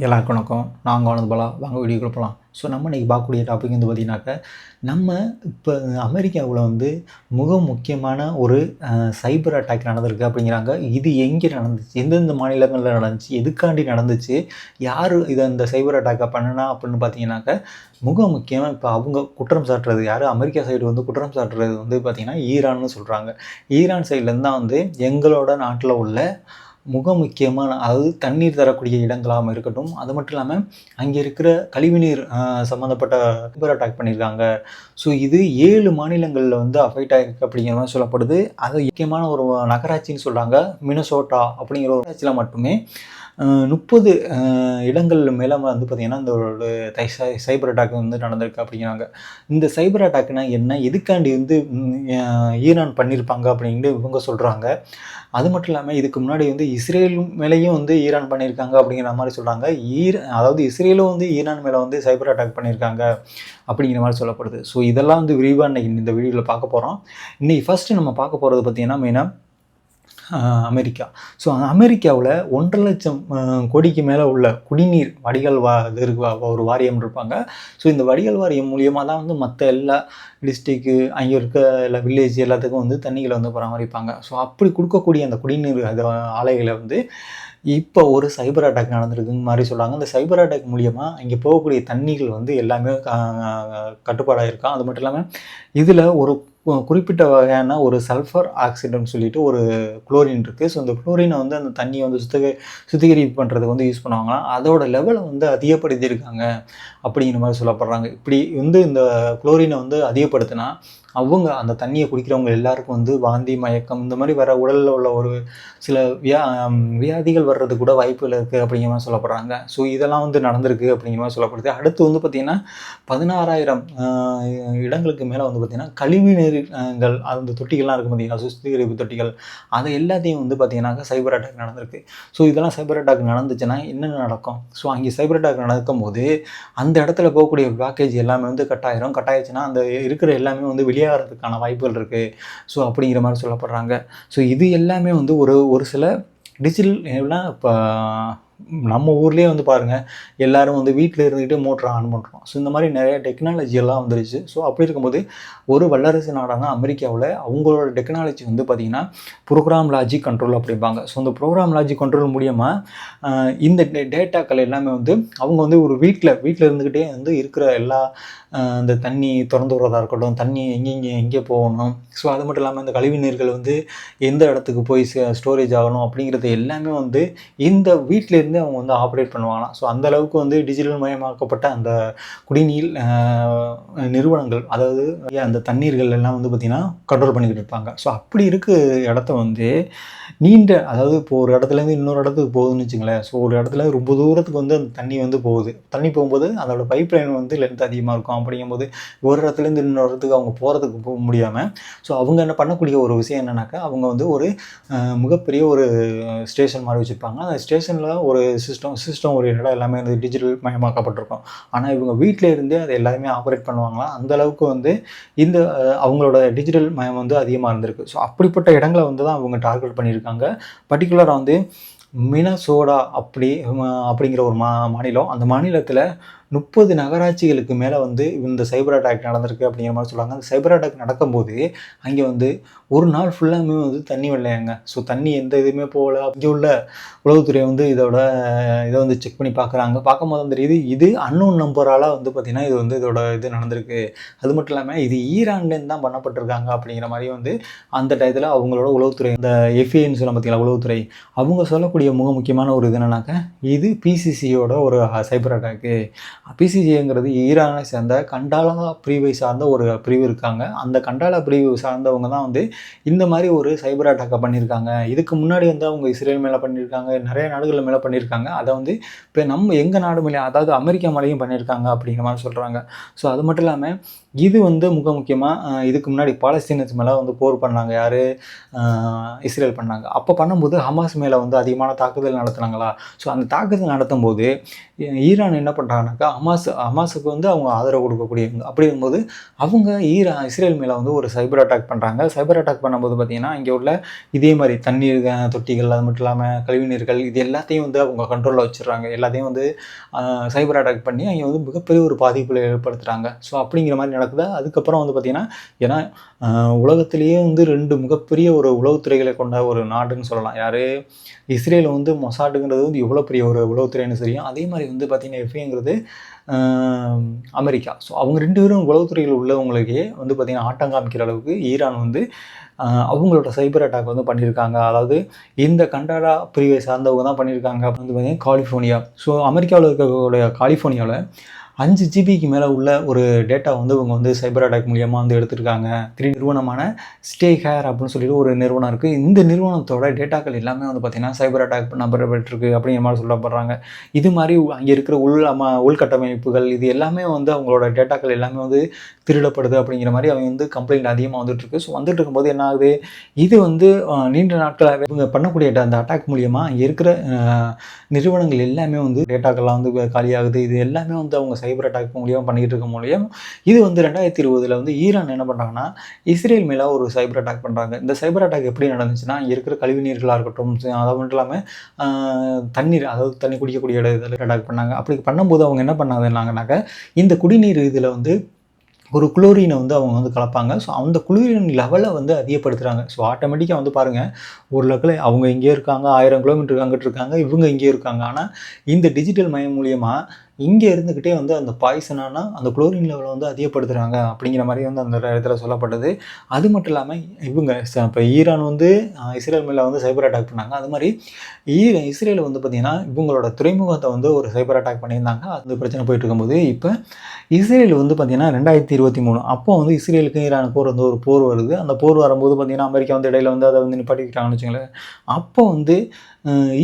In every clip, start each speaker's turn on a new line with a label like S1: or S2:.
S1: எல்லாருக்கும் வணக்கம். நாங்கள் ஆனந்த் பாலா. வாங்க வீடியோக்குள்ள போகலாம். ஸோ நம்ம இன்றைக்கி பார்க்கக்கூடிய டாபிக் வந்து பார்த்திங்கனாக்கா, நம்ம இப்போ அமெரிக்காவில் வந்து முக்கியமான ஒரு சைபர் அட்டாக் நடந்திருக்கு அப்படிங்கிறாங்க. இது எங்கே நடந்துச்சு, எந்தெந்த மாநிலங்களில் நடந்துச்சு, எதுக்காண்டி நடந்துச்சு, யார் இதை இந்த சைபர் அட்டாக்கை பண்ணினா அப்படின்னு பார்த்தீங்கன்னாக்கா, முக்கியமாக இப்போ அவங்க குற்றம் சாட்டுறது யார், அமெரிக்கா சைடு வந்து குற்றம் சாட்டுறது வந்து பார்த்திங்கன்னா ஈரான்னு சொல்கிறாங்க. ஈரான் சைட்லேருந்து தான் வந்து எங்களோட நாட்டில் உள்ள முக்கியமான, அதாவது தண்ணீர் தரக்கூடிய இடங்களாகவும் இருக்கட்டும், அது மட்டும் இல்லாமல் அங்கே இருக்கிற கழிவுநீர் சம்மந்தப்பட்ட சைபர் அட்டாக் பண்ணியிருக்காங்க. ஸோ இது 7 மாநிலங்களில் வந்து அஃபெக்ட் ஆகிருக்கு அப்படிங்கிற மாதிரி சொல்லப்படுது. அது முக்கியமான ஒரு நகராட்சின்னு சொல்கிறாங்க. மினசோட்டா அப்படிங்கிற ஒரு நகராட்சியில் மட்டுமே 30 இடங்கள் மேலே வந்து பார்த்திங்கன்னா இந்த ஒரு சைபர் அட்டாக் வந்து நடந்திருக்கு அப்படிங்கிறாங்க. இந்த சைபர் அட்டாக்னா என்ன, எதுக்காண்டி வந்து ஈரான் பண்ணியிருப்பாங்க அப்படின்ட்டு இவங்க சொல்கிறாங்க. அது மட்டும் இல்லாமல் இதுக்கு முன்னாடி வந்து இஸ்ரேல் மேலேயும் வந்து ஈரான் பண்ணியிருக்காங்க அப்படிங்கிற மாதிரி சொல்கிறாங்க. அதாவது இஸ்ரேலும் வந்து ஈரான் மேலே வந்து சைபர் அட்டாக் பண்ணியிருக்காங்க அப்படிங்கிற மாதிரி சொல்லப்படுது. ஸோ இதெல்லாம் வந்து விரிவாக இன்றைக்கி இந்த வீடியோவில் பார்க்க போகிறோம். இன்றைக்கி ஃபஸ்ட்டு நம்ம பார்க்க போகிறது பார்த்திங்கன்னா மெயினாக அமெரிக்கா. ஸோ அமெரிக்காவில் 1,00,000 கோடிக்கு மேலே உள்ள குடிநீர் வடிகால் ஒரு வாரியம் இருப்பாங்க. ஸோ இந்த வடிகால் வாரியம் மூலியமாக தான் வந்து மற்ற எல்லா டிஸ்ட்ரிக்கு, அங்கே இருக்க எல்லா வில்லேஜ் எல்லாத்துக்கும் வந்து தண்ணிகளை வந்து பராமரிப்பாங்க. ஸோ அப்படி கொடுக்கக்கூடிய அந்த குடிநீர் ஆலைகளை வந்து இப்போ ஒரு சைபர் அட்டாக் நடந்திருக்குங்க மாதிரி சொல்கிறாங்க. அந்த சைபர் அட்டாக் மூலியமாக இங்கே போகக்கூடிய தண்ணிகள் வந்து எல்லாமே கட்டுப்பாடாக இருக்கான். அது மட்டும் இல்லாமல் இதில் ஒரு குறிப்பிட்ட வகையான ஒரு சல்ஃபர் ஆக்சைடுன்னு சொல்லிட்டு ஒரு குளோரின் இருக்குது. ஸோ இந்த குளோரினை வந்து அந்த தண்ணியை வந்து சுத்திகரிப்பு பண்ணுறதுக்கு வந்து யூஸ் பண்ணுவாங்களாம். அதோட லெவலை வந்து அதிகப்படுத்தியிருக்காங்க அப்படிங்கிற மாதிரி சொல்லப்படுறாங்க. இப்படி வந்து இந்த குளோரினை வந்து அதிகப்படுத்தினா அவங்க அந்த தண்ணியை குடிக்கிறவங்க எல்லாருக்கும் வந்து வாந்தி, மயக்கம் இந்த மாதிரி வர உடலில் உள்ள ஒரு சில வியாதிகள் வர்றது கூட வாய்ப்புகள் இருக்குது அப்படிங்கிற மாதிரி சொல்லப்படுறாங்க. ஸோ இதெல்லாம் வந்து நடந்திருக்கு அப்படிங்கிற மாதிரி சொல்லப்படுது. அடுத்து வந்து பார்த்திங்கன்னா 16,000 இடங்களுக்கு மேலே வந்து பார்த்திங்கன்னா கழிவுநீர்கள் அந்த தொட்டிகள்லாம் இருக்கும் பார்த்திங்கன்னா, சுத்திகரிப்பு தொட்டிகள், அதை எல்லாத்தையும் வந்து பார்த்திங்கனாக்கா சைபர் அட்டாக் நடந்திருக்கு. ஸோ இதெல்லாம் சைபர் அட்டாக் நடந்துச்சுன்னா என்னென்ன நடக்கும்? ஸோ அங்கே சைபர் அட்டாக் நடக்கும்போது அந்த இடத்துல போகக்கூடிய பேக்கேஜ் எல்லாமே வந்து கட்டாயிடுச்சுன்னா அந்த இருக்கிற எல்லாமே வந்து வெளியாகிறதுக்கான வாய்ப்புகள் இருக்குது. ஸோ அப்படிங்கிற மாதிரி சொல்லப்படுறாங்க. ஸோ இது எல்லாமே வந்து ஒரு சில டிஜிட்டல் இப்போ நம்ம ஊர்லேயே வந்து பாருங்கள், எல்லோரும் வந்து வீட்டில் இருந்துக்கிட்டு மோட்டரை ஆன் பண்ணுறோம். ஸோ இந்த மாதிரி நிறைய டெக்னாலஜி எல்லாம் வந்துருச்சு. ஸோ அப்படி இருக்கும்போது ஒரு வல்லரசு நாடான அமெரிக்காவில் அவங்களோட டெக்னாலஜி வந்து பார்த்திங்கன்னா ப்ரோக்ராம் லாஜிக் கண்ட்ரோல் அப்படிம்பாங்க. ஸோ இந்த ப்ரோக்ராம் லாஜிக் கண்ட்ரோல் மூலியமாக இந்த டேட்டாக்கள் எல்லாமே வந்து அவங்க வந்து ஒரு வீட்டில் இருந்துக்கிட்டே வந்து இருக்கிற எல்லா இந்த தண்ணி திறந்து விடுறதா இருக்கட்டும், தண்ணி எங்கே போகணும், ஸோ அது மட்டும் இல்லாமல் இந்த கழிவு நீர்கள் வந்து எந்த இடத்துக்கு போய் ஸ்டோரேஜ் ஆகணும் அப்படிங்கிறது எல்லாமே வந்து இந்த வீட்டிலேருந்து அவங்க வந்து ஆப்ரேட் பண்ணுவாங்களாம். ஸோ அந்தளவுக்கு வந்து டிஜிட்டல் மயமாக்கப்பட்ட அந்த குடிநீர் நிறுவனங்கள், அதாவது அந்த தண்ணீர்கள் எல்லாம் வந்து பார்த்திங்கன்னா கண்ட்ரோல் பண்ணிக்கிட்டு இருப்பாங்க. ஸோ அப்படி இருக்க இடத்த வந்து அதாவது இப்போ ஒரு இடத்துலேருந்து இன்னொரு இடத்துக்கு போகுதுன்னு வச்சுங்களேன். ஸோ ஒரு இடத்துல ரொம்ப தூரத்துக்கு வந்து அந்த தண்ணி வந்து போகுது. தண்ணி போகும்போது அதோட பைப் லைன் வந்து லென்த் அதிகமாக இருக்கும். அப்படிங்கும்போது ஒரு இடத்துலேருந்து இன்னொரு இடத்துக்கு அவங்க போகிறதுக்கு போக முடியாமல், ஸோ அவங்க என்ன பண்ணக்கூடிய ஒரு விஷயம் என்னன்னாக்கா, அவங்க வந்து ஒரு மிகப்பெரிய ஒரு ஸ்டேஷன் மாதிரி வச்சுருப்பாங்க. அந்த ஸ்டேஷனில் ஒரு சிஸ்டம் ஒரு இடம் எல்லாமே வந்து டிஜிட்டல் மயமாக்கப்பட்டிருக்கும். ஆனால் இவங்க வீட்டில் இருந்தே அதை எல்லாமே ஆப்ரேட் பண்ணுவாங்களாம். அந்தளவுக்கு வந்து இந்த அவங்களோட டிஜிட்டல் மயம் வந்து அதிகமாக இருந்திருக்கு. ஸோ அப்படிப்பட்ட இடங்களை வந்து தான் அவங்க டார்கெட் பண்ணியிருக்காங்க. பர்டிகுலராக வந்து மினசோடா அப்படிங்கிற ஒரு மாநிலம். அந்த மாநிலத்தில் 30 நகராட்சிகளுக்கு மேலே வந்து இந்த சைபர் அட்டாக் நடந்திருக்கு அப்படிங்கிற மாதிரி சொல்கிறாங்க. அந்த சைபர் அட்டாக் நடக்கும்போது அங்கே வந்து ஒரு நாள் ஃபுல்லாமே வந்து தண்ணி வரலையாங்க. ஸோ தண்ணி எந்த இதுவுமே போகல. அங்கே உள்ள உளவுத்துறை வந்து இதை வந்து செக் பண்ணி பார்க்கும்போது அந்த இது அன்னோன் நம்பரால் வந்து பார்த்திங்கன்னா இது வந்து இது நடந்திருக்கு. அது மட்டும் இல்லாமல் இது ஈரான்லேருந்து தான் பண்ணப்பட்டிருக்காங்க அப்படிங்கிற மாதிரி வந்து அந்த டயத்தில் அவங்களோட உளவுத்துறை, இந்த எஃப்ஏன்னு சொல்ல பார்த்திங்களா உளவுத்துறை, அவங்க சொல்லக்கூடிய முக்கியமான ஒரு இது என்னன்னாக்கா, இது பிசிசியோட ஒரு சைபர் அட்டாக்கு. பிசிசிங்கிறது ஈரானை சேர்ந்த கண்டாலா பிரிவை சார்ந்த ஒரு பிரிவு இருக்காங்க. அந்த கண்டாலா பிரிவு சார்ந்தவங்க தான் வந்து இந்த மாதிரி ஒரு சைபர் அட்டாக்கை பண்ணியிருக்காங்க. இதுக்கு முன்னாடி வந்து அவங்க இஸ்ரேல் மேலே பண்ணியிருக்காங்க, நிறைய நாடுகள் மேலே பண்ணியிருக்காங்க. அதை வந்து இப்போ எங்கள் நாடு மேலே, அதாவது அமெரிக்கா மேலேயும் பண்ணியிருக்காங்க அப்படிங்கிற மாதிரி சொல்கிறாங்க. ஸோ அது மட்டும் இல்லாமல் இது வந்து முக்கியமாக இதுக்கு முன்னாடி பாலஸ்தீனத்து மேலே வந்து போர் பண்ணாங்க. யார்? இஸ்ரேல் பண்ணாங்க. அப்போ பண்ணும்போது ஹமாஸ் மேலே வந்து அதிகமான தாக்குதல் நடத்துனாங்களா. ஸோ அந்த தாக்குதல் நடத்தும் போது ஈரான் என்ன பண்ணுறாங்கனாக்கா, ஹமாஸுக்கு வந்து அவங்க ஆதரவு கொடுக்கக்கூடியவங்க. அப்படி இருக்கும்போது அவங்க இஸ்ரேல் மேலே வந்து ஒரு சைபர் அட்டாக் பண்ணுறாங்க. சைபர் அட்டாக் பண்ணும்போது பார்த்திங்கன்னா இங்கே உள்ள இதே மாதிரி தண்ணீர் தொட்டிகள், அது மட்டும் இல்லாமல் கழிவுநீர்கள், இது எல்லாத்தையும் வந்து அவங்க கண்ட்ரோலில் வச்சுடுறாங்க. எல்லாத்தையும் வந்து சைபர் அட்டாக் பண்ணி அங்கே வந்து மிகப்பெரிய ஒரு பாதிப்புகளை ஏற்படுத்துகிறாங்க. ஸோ அப்படிங்கிற மாதிரி நடக்குது. அதுக்கப்புறம் வந்து பார்த்திங்கன்னா, ஏன்னா உலகத்திலேயே வந்து 2 மிகப்பெரிய ஒரு உளவுத்துறைகளை கொண்ட ஒரு நாடுன்னு சொல்லலாம். யார்? இஸ்ரேல் வந்து மொசாடுங்கிறது வந்து எவ்வளோ பெரிய ஒரு உளவுத்துறைன்னு தெரியும். அதே மாதிரி வந்து பார்த்திங்கன்னா எஃப்ஐங்கிறது அமெரிக்கா. ஸோ அவங்க 2 பேரும் உளவுத்துறையில் உள்ளவங்களுக்கே வந்து பார்த்திங்கன்னா ஆட்டம் காமிக்கிற அளவுக்கு ஈரான் வந்து அவங்களோட சைபர் அட்டாக் வந்து பண்ணியிருக்காங்க. அதாவது இந்த கண்டாரா பிரிவை சார்ந்தவங்க தான் பண்ணியிருக்காங்க. அப்போ வந்து பார்த்திங்கன்னா காலிஃபோர்னியா. ஸோ அமெரிக்காவில் இருக்கக்கூடிய காலிஃபோர்னியாவில் 5 ஜிபிக்கு மேலே உள்ள ஒரு டேட்டா வந்து இவங்க வந்து சைபர் அட்டாக் மூலியமாக வந்து எடுத்திருக்காங்க. நிறுவனமான ஸ்டே ஹேர் அப்படின்னு சொல்லிட்டு ஒரு நிறுவனம் இருக்குது. இந்த நிறுவனத்தோட டேட்டாக்கள் எல்லாமே வந்து பார்த்திங்கன்னா சைபர் அட்டாக் நம்பப்பட்டிருக்கு அப்படிங்கிற மாதிரி சொல்லப்படுறாங்க. இது மாதிரி அங்கே இருக்கிற உள்கட்டமைப்புகள் இது எல்லாமே வந்து அவங்களோட டேட்டாக்கள் எல்லாமே வந்து திருடப்படுது அப்படிங்கிற மாதிரி அவங்க வந்து கம்ப்ளைண்ட் அதிகமாக வந்துட்டுருக்கு. ஸோ வந்துட்டு இருக்கும்போது என்ன ஆகுது, இது வந்து நீண்ட நாட்களாகவே இவங்க பண்ணக்கூடிய அந்த அட்டாக் மூலியமாக அங்கே இருக்கிற நிறுவனங்கள் எல்லாமே வந்து டேட்டாக்கள்லாம் வந்து காலியாகுது. இது எல்லாமே வந்து அவங்க சைபர் அட்டாக் மூலியமாக பண்ணிக்கிட்டு இருக்க மூலியம் இது வந்து 2020 வந்து ஈரான் என்ன பண்ணுறாங்கன்னா இஸ்ரேல் மேலே ஒரு சைபர் அட்டாக் பண்ணுறாங்க. இந்த சைபர் அட்டாக் எப்படி நடந்துச்சுன்னா, இங்கே இருக்கிற கழிவுநீர்களாக இருக்கட்டும், அது மட்டும் இல்லாமல் தண்ணீர், அதாவது தண்ணி குடிக்கக்கூடிய இதில் அட்டாக் பண்ணாங்க. அப்படி பண்ணும்போது அவங்க என்ன பண்ணாங்கன்னாக்க இந்த குடிநீர் இதில் வந்து ஒரு குளோரினை வந்து அவங்க வந்து கலப்பாங்க. ஸோ அந்த குளோரின் லெவலை வந்து அதிகப்படுத்துகிறாங்க. ஸோ ஆட்டோமேட்டிக்காக வந்து பாருங்கள், ஒரு லெக்கில் அவங்க இங்கே இருக்காங்க, 1000 கிலோமீட்டருக்கு அங்கிட்டு இருக்காங்க, இவங்க இங்கே இருக்காங்க. ஆனால் இந்த டிஜிட்டல் மயம் மூலியமாக இங்கே இருந்துக்கிட்டே வந்து அந்த பாய்சனான அந்த குளோரின் லெவலை வந்து அதிகப்படுத்துகிறாங்க அப்படிங்கிற மாதிரி வந்து அந்த இடத்துல சொல்லப்பட்டது. அது மட்டும் இல்லாமல் இவங்க இப்போ ஈரான் வந்து இஸ்ரேல் மேலே வந்து சைபர் அட்டாக் பண்ணாங்க. அது மாதிரி இஸ்ரேல் வந்து பார்த்திங்கன்னா இவங்களோட துறைமுகத்தை வந்து ஒரு சைபர் அட்டாக் பண்ணியிருந்தாங்க. அந்த பிரச்சனை போயிட்டு இருக்கும்போது இப்போ இஸ்ரேல் வந்து பார்த்திங்கன்னா 2023 அப்போ வந்து இஸ்ரேலுக்கும் ஈரானுக்கும் வந்து ஒரு போர் வருது. அந்த போர் வரும்போது பார்த்திங்கன்னா அமெரிக்கா வந்து இடையில வந்து அதை வந்து நிப்பாட்டிக்கிட்டாங்கன்னு வச்சுங்களேன். அப்போ வந்து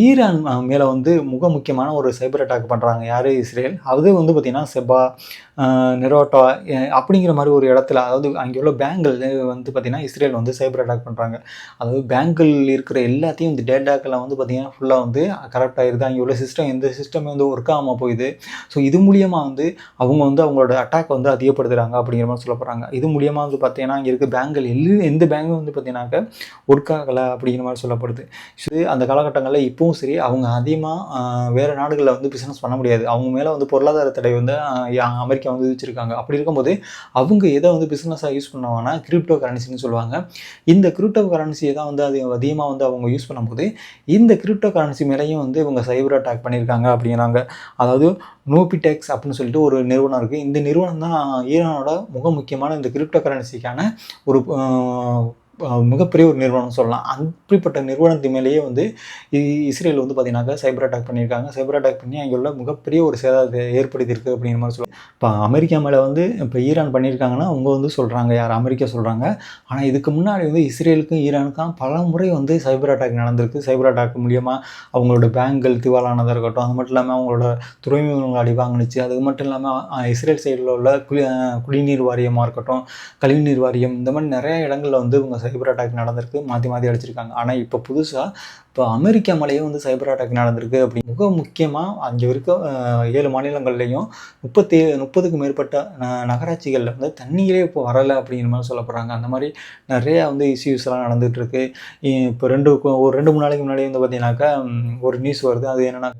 S1: ஈரான் மேலே வந்து முக்கியமான ஒரு சைபர் அட்டாக் பண்ணுறாங்க. யார்? இஸ்ரேல். அது வந்து பார்த்திங்கன்னா செபா, நெரோட்டா அப்படிங்கிற மாதிரி ஒரு இடத்துல, அதாவது அங்கே உள்ள பேங்கில் வந்து பார்த்திங்கன்னா இஸ்ரேல் வந்து சைபர் அட்டாக் பண்ணுறாங்க. அதாவது பேங்கில் இருக்கிற எல்லாத்தையும் இந்த டேட்டாக்களை வந்து பார்த்திங்கன்னா ஃபுல்லாக வந்து கரெக்ட் ஆகிடுது. அங்கே உள்ள எந்த சிஸ்டமே வந்து ஒர்க் ஆகாமல் போயிடுது. ஸோ இது மூலியமாக வந்து அவங்க வந்து அவங்களோட அட்டாக் வந்து அதிகப்படுத்துகிறாங்க அப்படிங்கிற மாதிரி சொல்லப்படுறாங்க. இது மூலியமாக வந்து பார்த்திங்கன்னா இங்கே இருக்க பேங்கில் எந்த பேங்கும் வந்து பார்த்திங்கனாக்கா ஒர்க் ஆகலை அப்படிங்கிற மாதிரி சொல்லப்படுது. ஸோ அந்த காலகட்டங்களில் இப்பவும் சரி அவங்க அதிகமாக வேறு நாடுகளில் வந்து பிஸ்னஸ் பண்ண முடியாது. அவங்க மேலே வந்து பொருளாதார தடை வந்து அமெரிக்கா வந்து விதிச்சிருக்காங்க. அப்படி இருக்கும்போது அவங்க எதை வந்து பிஸ்னஸாக யூஸ் பண்ணுவாங்கன்னா கிரிப்டோ கரன்சின்னு சொல்லுவாங்க. இந்த கிரிப்டோ கரன்சியை தான் வந்து அதிகமாக வந்து அவங்க யூஸ் பண்ணும்போது இந்த கிரிப்டோ கரன்சி மேலேயும் வந்து இவங்க சைபர் அட்டாக் பண்ணியிருக்காங்க அப்படிங்கிறாங்க. அதாவது நோபிடெக்ஸ் அப்படின்னு சொல்லிட்டு ஒரு நிறுவனம் இருக்குது. இந்த நிறுவனம் தான் ஈரானோட முக்கியமான இந்த கிரிப்டோ கரன்சிக்கான ஒரு மிகப்பெரிய ஒரு நிறுவனம் சொல்லலாம். அப்படிப்பட்ட நிறுவனத்து மேலேயே வந்து இஸ்ரேல் வந்து பார்த்தீங்கன்னாக்கா சைபர் அட்டாக் பண்ணியிருக்காங்க. சைபர் அட்டாக் பண்ணி அங்கே உள்ள மிகப்பெரிய ஒரு சேதத்தை ஏற்படுத்தியிருக்கு அப்படிங்கிற மாதிரி சொல்லலாம். இப்போ அமெரிக்கா மேலே வந்து இப்போ ஈரான் பண்ணியிருக்காங்கன்னா அவங்க வந்து சொல்கிறாங்க, யார்? அமெரிக்கா சொல்கிறாங்க. ஆனால் இதுக்கு முன்னாடி வந்து இஸ்ரேலுக்கும் ஈரானுக்கும் பல முறை வந்து சைபர் அட்டாக் நடந்திருக்கு. சைபர் அட்டாக் மூலியமாக அவங்களோட பேங்குகள் திவாலானதாக இருக்கட்டும், அது மட்டும் இல்லாமல் அவங்களோட துறைமுகங்கள் அடி வாங்கினுச்சு. அது மட்டும் இல்லாமல் இஸ்ரேல் சைடில் உள்ள குடிநீர் வாரியமாக இருக்கட்டும், கழிவுநீர் வாரியம், இந்த மாதிரி நிறைய இடங்களில் வந்து இவங்க சைபர் அட்டாக் நடந்திருக்கு. மாற்றி அடிச்சிருக்காங்க. ஆனால் இப்போ புதுசாக அமெரிக்கா மேலேயே வந்து சைபர் அட்டாக் நடந்திருக்கு. அப்படி முக்கியமாக அங்கே இருக்க 7 மாநிலங்கள்லேயும் 30க்கும் மேற்பட்ட நகராட்சிகளில் வந்து தண்ணியிலே இப்போ வரலை அப்படிங்கிற மாதிரி சொல்லப்படுறாங்க. அந்த மாதிரி நிறையா வந்து இஷ்யூஸ்லாம் நடந்துகிட்ருக்கு. இப்போ ஒரு 2-3 நாளைக்கு முன்னாடி வந்து பார்த்தீங்கன்னாக்கா ஒரு நியூஸ் வருது. அது என்னென்னா,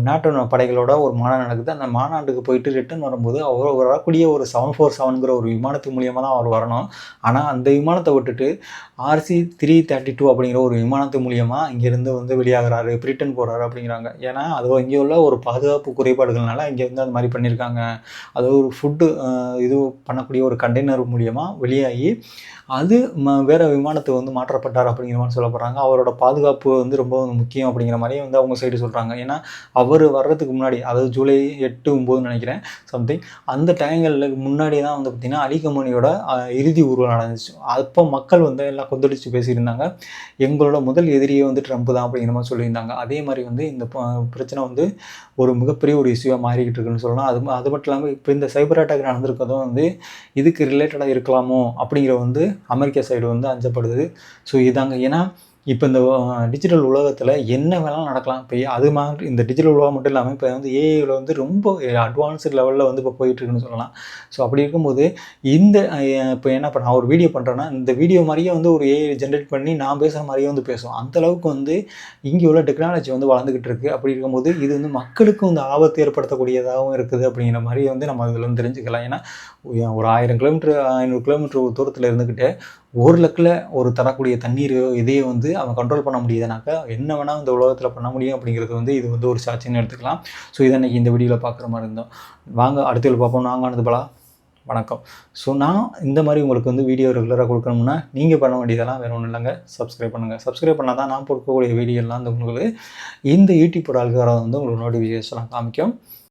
S1: நாட்டு படைகளோட ஒரு மாநாடு நடக்குது. அந்த மாநாட்டுக்கு போயிட்டு ரிட்டர்ன் வரும்போது அவர் வரக்கூடிய ஒரு 747ங்கிற ஒரு விமானத்து மூலியமாக தான் அவர் வரணும். ஆனால் அந்த விமானத்தை விட்டுட்டு RC-332 அப்படிங்கிற ஒரு விமானத்து மூலியமாக இங்கேருந்து வந்து வெளியாகிறாரு, பிரிட்டன் போகிறாரு அப்படிங்கிறாங்க. ஏன்னா அது இங்கே உள்ள ஒரு பாதுகாப்பு குறைபாடுகள்னால இங்கே வந்து அந்த மாதிரி பண்ணியிருக்காங்க. அதாவது ஒரு ஃபுட்டு இது பண்ணக்கூடிய ஒரு கண்டெய்னர் மூலியமாக வெளியாகி அது வேறு விமானத்தை வந்து மாற்றப்பட்டார் அப்படிங்கிற மாதிரி சொல்லப்படுறாங்க. அவரோட பாதுகாப்பு வந்து ரொம்ப முக்கியம் அப்படிங்கிற மாதிரி வந்து அவங்க சைடு சொல்கிறாங்க. ஏன்னா அவர் வர்றதுக்கு முன்னாடி, அதாவது ஜூலை 8-9 நினைக்கிறேன் சம்திங், அந்த டைம்களுக்கு முன்னாடி தான் வந்து பார்த்திங்கன்னா அலி கமோனியோட இறுதி ஊர்வலம் நடந்துச்சு. அப்போ மக்கள் வந்து எல்லாம் கொந்தளிச்சு பேசியிருந்தாங்க. எங்களோட முதல் எதிரியே வந்து ட்ரம்ப் தான் அப்படிங்கிற மாதிரி சொல்லியிருந்தாங்க. அதே மாதிரி வந்து இந்த பிரச்சனை வந்து ஒரு மிகப்பெரிய ஒரு இஷ்யூவாக மாறிக்கிட்டு இருக்குன்னு சொல்லலாம். அது மட்டும் இல்லாமல் இப்போ இந்த சைபர் அட்டாக் நடந்திருக்கிறதும் வந்து இதுக்கு ரிலேட்டடாக இருக்கலாமோ அப்படிங்கிற வந்து அமெரிக்கா சைடு வந்து அஞ்சப்படுது. ஸோ இதாங்க. ஏன்னா இப்போ இந்த டிஜிட்டல் உலகத்தில் என்ன வேணாலும் நடக்கலாம். இப்போ அது மாதிரி இந்த டிஜிட்டல் உலகம் மட்டும் இல்லாமல் இப்போ வந்து ஏஐல வந்து ரொம்ப அட்வான்ஸ்டு லெவலில் வந்து இப்போ போயிட்டுருக்குன்னு சொல்லலாம். ஸோ அப்படி இருக்கும்போது இந்த இப்போ என்ன இப்போ நான் ஒரு வீடியோ பண்ணுறேன்னா, இந்த வீடியோ மாதிரியே வந்து ஒரு ஏஐ ஜென்ரேட் பண்ணி நான் பேசுகிற மாதிரியே வந்து பேசும். அந்தளவுக்கு வந்து இங்கே உள்ள டெக்னாலஜி வந்து வளர்ந்துக்கிட்டு இருக்குது. அப்படி இருக்கும்போது இது வந்து மக்களுக்கும் வந்து ஆபத்து ஏற்படுத்தக்கூடியதாகவும் இருக்குது அப்படிங்கிற மாதிரி வந்து நம்ம இதில் வந்து தெரிஞ்சுக்கலாம். ஏன்னா ஒரு 1000 கிலோமீட்டர் 500 கிலோமீட்டர் தூரத்தில் இருந்துக்கிட்டு ஒரு லக்கில் ஒரு தரக்கூடிய தண்ணீர் இதையே வந்து அவன் கண்ட்ரோல் பண்ண முடியுதுனாக்கா என்ன வேணால் இந்த உலகத்தில் பண்ண முடியும் அப்படிங்கிறது வந்து இது வந்து ஒரு சாட்சின்னு எடுத்துக்கலாம். ஸோ இதை இன்றைக்கி இந்த வீடியோவில் பார்க்குற மாதிரி இருந்தோம். வாங்க அடுத்த வீடியோ பார்ப்போம். நாங்கள் ஆனது பலா, வணக்கம். ஸோ நான் இந்த மாதிரி உங்களுக்கு வந்து வீடியோ ரெகுலராக கொடுக்கணும்னா நீங்கள் பண்ண வேண்டியதெல்லாம் வேறு ஒன்றும் இல்லைங்க, சப்ஸ்கிரைப் பண்ணுங்கள். சப்ஸ்கிரைப் பண்ணால் தான் நான் கொடுக்கக்கூடிய வீடியோலாம் வந்து உங்களுக்கு இந்த யூடியூப் அல்காரிதம் வந்து உங்களுக்கு நோட்டிஃபிகேஷன்லாம் காமிக்கும்.